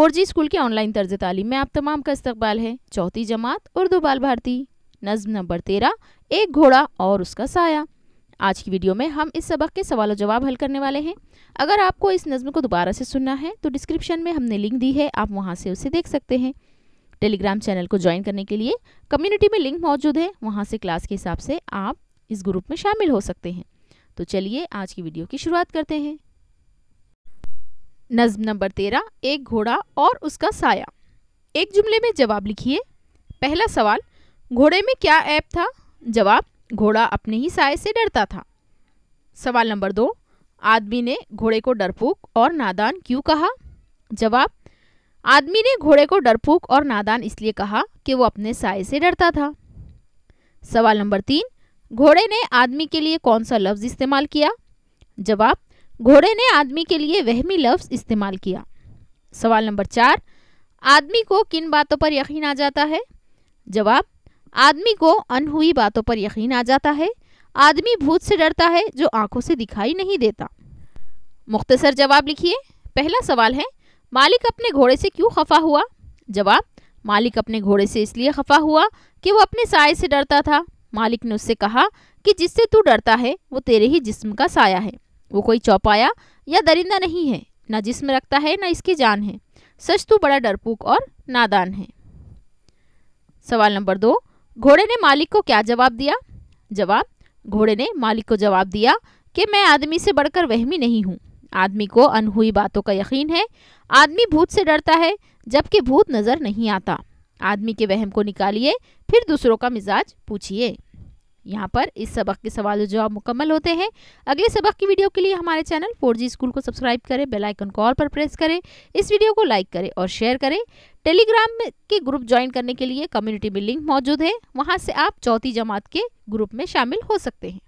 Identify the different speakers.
Speaker 1: 4G school के online तर्ज तालीम में आप तमाम का इस्तकबाल है। चौथी जमात उर्दू बाल भारती, नज़्म नंबर 13, एक घोड़ा और उसका साया। आज की वीडियो में हम इस सबक के सवाल और जवाब हल करने वाले हैं। अगर आपको इस नज़्म को दोबारा से सुनना है तो डिस्क्रिप्शन में हमने लिंक दी है, आप वहां से उसे देख सकते हैं। टेलीग्राम चैनल को ज्वाइन करने के लिए कम्युनिटी में लिंक मौजूद है, वहां से क्लास के हिसाब से आप इस ग्रुप में शामिल हो सकते हैं। तो चलिए आज की वीडियो की शुरुआत करते हैं। नज़्म नंबर 13, एक घोड़ा और उसका साया। एक जुमले में जवाब लिखिए। पहला सवाल, घोड़े में क्या ऐब था? जवाब, घोड़ा अपने ही साये से डरता था। सवाल नंबर 2, आदमी ने घोड़े को डरपोक और नादान क्यों कहा? जवाब, आदमी ने घोड़े को डरपोक और नादान इसलिए कहा कि वो अपने साये से डरता था। सवाल नंबर 3, घोड़े ने आदमी के लिए कौन सा लफ्ज़ इस्तेमाल किया? जवाब, घोड़े ने आदमी के लिए वहमी लफ्ज़ इस्तेमाल किया। सवाल नंबर 4, आदमी को किन बातों पर यकीन आ जाता है? जवाब, आदमी को अनहुई बातों पर यकीन आ जाता है। आदमी भूत से डरता है जो आंखों से दिखाई नहीं देता। मुख्तसर जवाब लिखिए। पहला सवाल है, मालिक अपने घोड़े से क्यों खफा हुआ? जवाब, मालिक अपने घोड़े से इसलिए खफा हुआ कि वो अपने साये से डरता था। मालिक ने उससे कहा कि जिससे तू डरता है वो तेरे ही जिस्म का साया है। वो कोई चौपाया या दरिंदा नहीं है, ना जिस्म रखता है ना इसकी जान है। सच तू बड़ा डरपोक और नादान है। सवाल नंबर 2, घोड़े ने मालिक को क्या जवाब दिया? जवाब, घोड़े ने मालिक को जवाब दिया कि मैं आदमी से बढ़कर वहमी नहीं हूँ। आदमी को अनहुई बातों का यकीन है। आदमी भूत से डरता है जबकि भूत नज़र नहीं आता। आदमी के वहम को निकालिए, फिर दूसरों का मिजाज पूछिए। यहाँ पर इस सबक के सवाल और जवाब मुकम्मल होते हैं। अगले सबक की वीडियो के लिए हमारे चैनल 4G स्कूल को सब्सक्राइब करें, बेल आइकन को ऑल पर प्रेस करें, इस वीडियो को लाइक करें और शेयर करें। टेलीग्राम के ग्रुप ज्वाइन करने के लिए कम्युनिटी में लिंक मौजूद है, वहाँ से आप चौथी जमात के ग्रुप में शामिल हो सकते हैं।